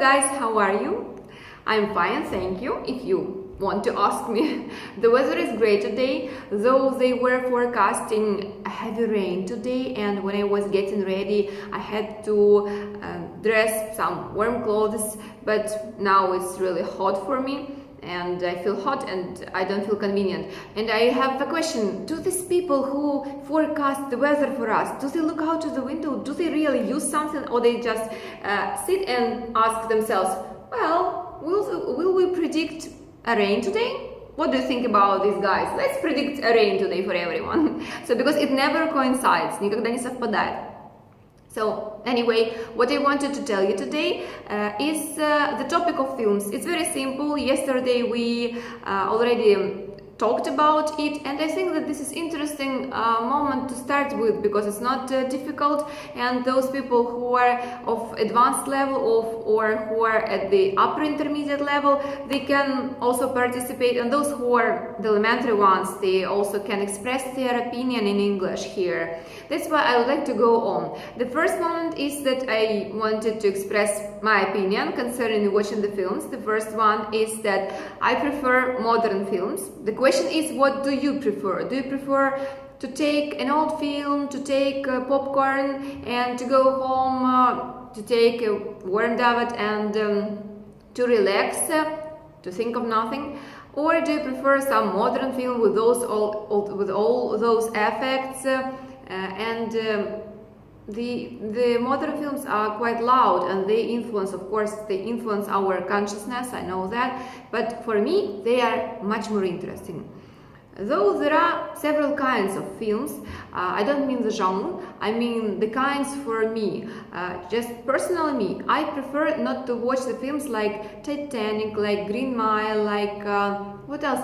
guys, how are you? I'm fine, thank you. If you want to ask me, the weather is great today, though they were forecasting heavy rain today, and when I was getting ready I had to dress some warm clothes, but now it's really hot for me and I feel hot and I don't feel convenient. And I have a question: do these people who forecast the weather for us, do they look out of the window? Do they really use something, or they just sit and ask themselves, well, will we predict a rain today? What do you think about these guys? Let's predict a rain today for everyone. So because it never coincides, никогда не совпадает. So anyway, what I wanted to tell you today is the topic of films. It's very simple. Yesterday we already talked about it, and I think that this is interesting moment to start with, because it's not difficult, and those people who are of advanced level or who are at the upper intermediate level, they can also participate, and those who are the elementary ones, they also can express their opinion in English here. That's why I would like to go on. The first moment is that I wanted to express my opinion concerning watching the films. The first one is that I prefer modern films. The question is, what do you prefer? Do you prefer to take an old film, to take popcorn and to go home, to take a warm bath and to relax, to think of nothing? Or do you prefer some modern film with all those effects? The modern films are quite loud, and they influence, of course, our consciousness, I know that, but for me they are much more interesting. Though there are several kinds of films, I don't mean the genre, I mean the kinds for me. Just personally me, I prefer not to watch the films like Titanic, like Green Mile, like what else?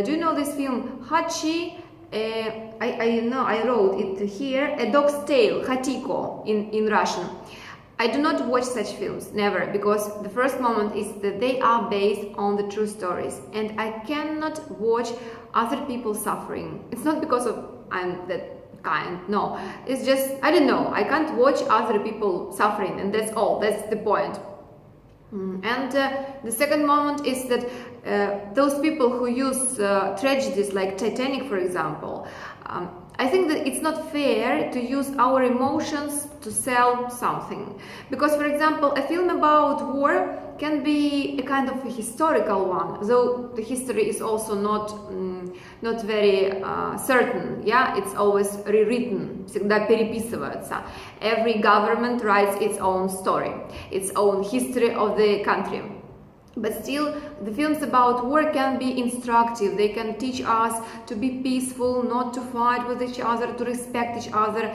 Do you know this film Hachi? I wrote it here, A Dog's Tale, Khatiko in Russian. I do not watch such films, never, because the first moment is that they are based on the true stories, and I cannot watch other people suffering. It's not because of I'm that kind, no, it's just, I don't know, I can't watch other people suffering, and that's all, that's the point. And the second moment is that those people who use tragedies like Titanic, for example, I think that it's not fair to use our emotions to sell something. Because, for example, a film about war can be a kind of a historical one, though the history is also not very certain. Yeah, it's always rewritten, всегда переписывается. Every government writes its own story, its own history of the country. But still, the films about war can be instructive. They can teach us to be peaceful, not to fight with each other, to respect each other.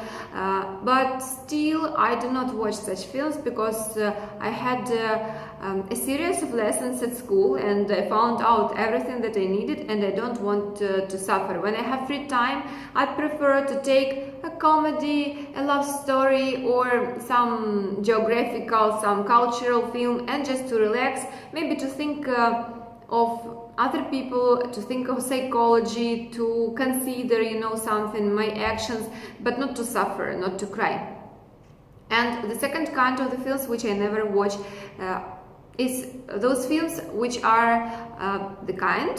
But still, I do not watch such films because I had a series of lessons at school, and I found out everything that I needed, and I don't want to suffer. When I have free time, I prefer to take a comedy, a love story, or some geographical, some cultural film, and just to relax, maybe to think of other people, to think of psychology, to consider, something, my actions, but not to suffer, not to cry. And the second kind of the films which I never watch is those films which are the kind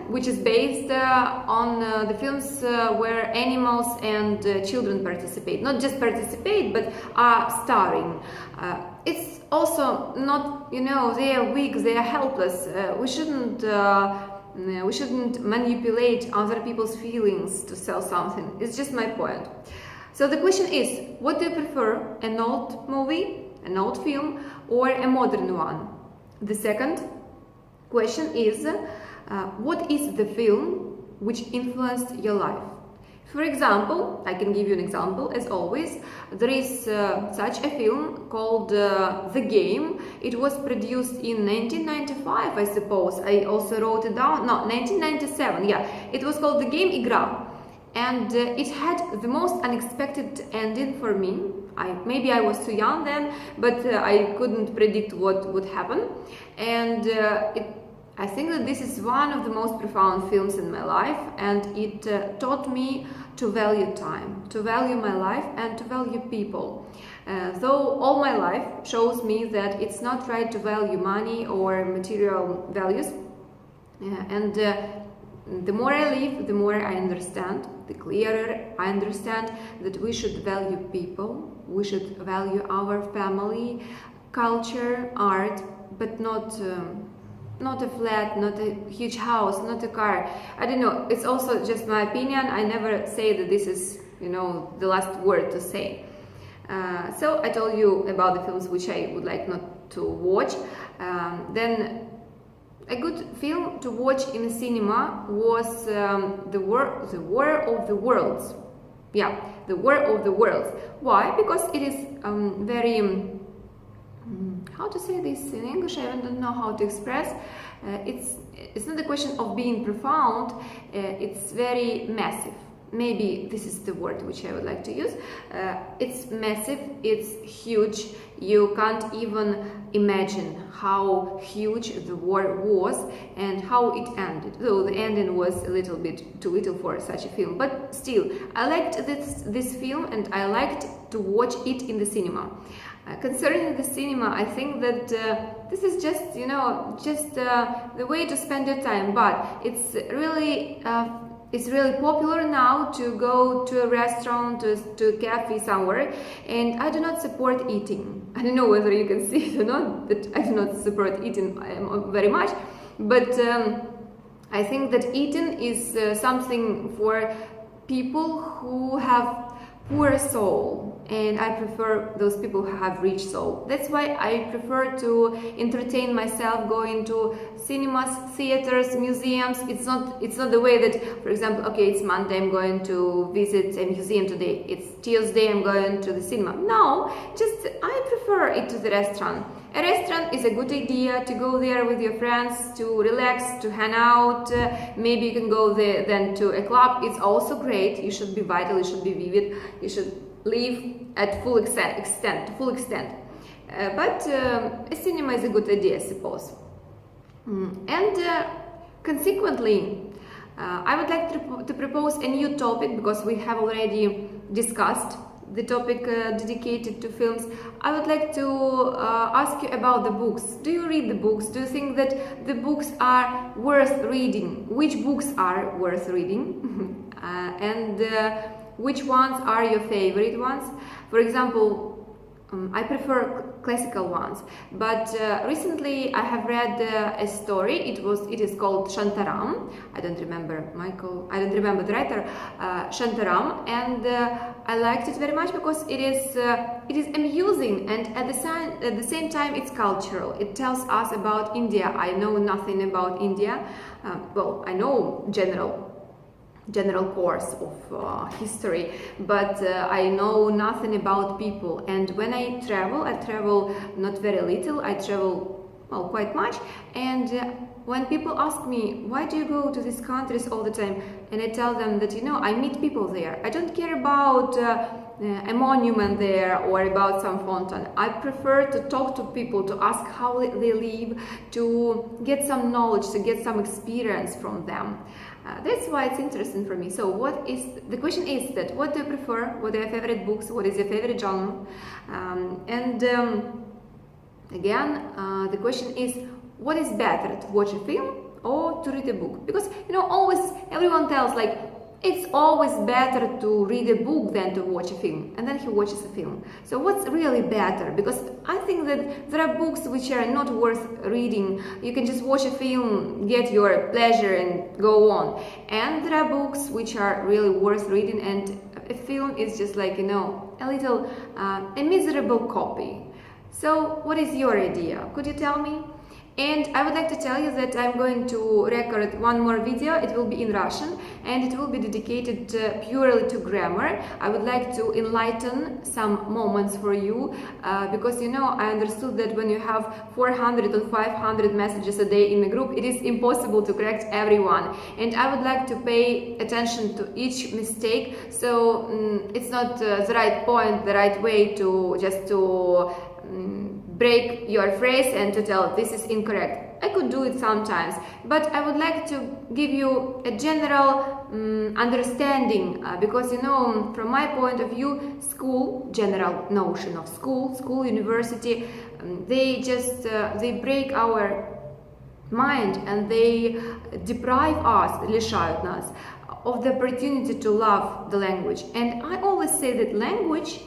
which is based on the films where animals and children participate. Not just participate, but are starring. It's also not, they are weak, they are helpless. We shouldn't manipulate other people's feelings to sell something. It's just my point. So the question is, what do you prefer, an old movie, an old film, or a modern one? The second question is, what is the film which influenced your life? For example, I can give you an example, as always. There is such a film called The Game. It was produced in 1995, I suppose. I also wrote it down. No, 1997, yeah. It was called The Game, Игра. And it had the most unexpected ending for me. Maybe I was too young then, but I couldn't predict what would happen. And I think that this is one of the most profound films in my life, and it taught me to value time, to value my life, and to value people. Though all my life shows me that it's not right to value money or material values, and the more I live, the more I understand, the clearer I understand that we should value people, we should value our family, culture, art, but not a flat, not a huge house, not a car. I don't know, it's also just my opinion. I never say that this is, the last word to say. So I told you about the films which I would like not to watch. Then a good film to watch in the cinema was the War of the Worlds. Yeah, The War of the Worlds. Why? Because it is very... how to say this in English? I don't know how to express. It's not a question of being profound. It's very massive. Maybe this is the word which I would like to use. It's massive, it's huge. You can't even imagine how huge the war was and how it ended. Though the ending was a little bit too little for such a film, but still, I liked this film and I liked to watch it in the cinema. Concerning the cinema, I think that this is just, the way to spend your time, but it's really popular now to go to a restaurant, to a cafe somewhere, and I do not support eating. I don't know whether you can see it or not, that I do not support eating very much, but I think that eating is something for people who have poor soul, and I prefer those people who have rich soul. That's why I prefer to entertain myself going to cinemas, theaters, museums. It's not the way that, for example, okay, it's Monday, I'm going to visit a museum today. It's Tuesday, I'm going to the cinema. No, just I prefer it to the restaurant. A restaurant is a good idea to go there with your friends, to relax, to hang out. Maybe you can go there then to a club. It's also great. You should be vital, you should be vivid, you should live at full extent. But a cinema is a good idea, I suppose. And consequently, I would like to propose a new topic, because we have already discussed the topic dedicated to films. I would like to ask you about the books. Do you read the books? Do you think that the books are worth reading? Which books are worth reading? And which ones are your favorite ones? For example, I prefer classical ones, but recently I have read a story. It is called Shantaram. I don't remember the writer, Shantaram, and I liked it very much because it is amusing, and at the same time it's cultural. It tells us about India. I know nothing about India. Well, I know general course of history, but I know nothing about people. And when I travel not very little, I travel, well, quite much. And when people ask me, why do you go to these countries all the time, and I tell them that, I meet people there. I don't care about a monument there or about some fountain. I prefer to talk to people, to ask how they live, to get some knowledge, to get some experience from them. That's why it's interesting for me. So the question is that what do you prefer? What are your favorite books? What is your favorite genre? Again, the question is, what is better, to watch a film or to read a book? Because, always everyone tells, like, it's always better to read a book than to watch a film, and then he watches a film. So what's really better? Because I think that there are books which are not worth reading. You can just watch a film, get your pleasure and go on. And there are books which are really worth reading, and a film is just like, a miserable copy. So what is your idea? Could you tell me? And I would like to tell you that I'm going to record one more video. It will be in Russian, and it will be dedicated purely to grammar. I would like to enlighten some moments for you, because I understood that when you have 400 or 500 messages a day in a group, it is impossible to correct everyone, and I would like to pay attention to each mistake. So it's not the right point, the right way to break your phrase and to tell this is incorrect. I could do it sometimes, but I would like to give you a general understanding because, you know, from my point of view, school, general notion of school, university, they just they break our mind and they deprive us, лишают нас, of the opportunity to love the language. And I always say that language,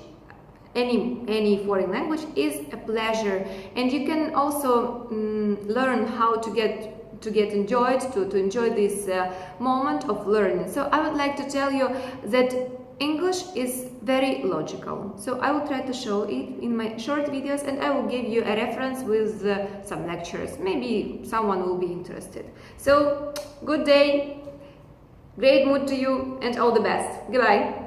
any foreign language, is a pleasure, and you can also learn how to get enjoyed, to enjoy this moment of learning. So I would like to tell you that English is very logical. So I will try to show it in my short videos, and I will give you a reference with some lectures. Maybe someone will be interested. So good day, great mood to you, and all the best. Goodbye.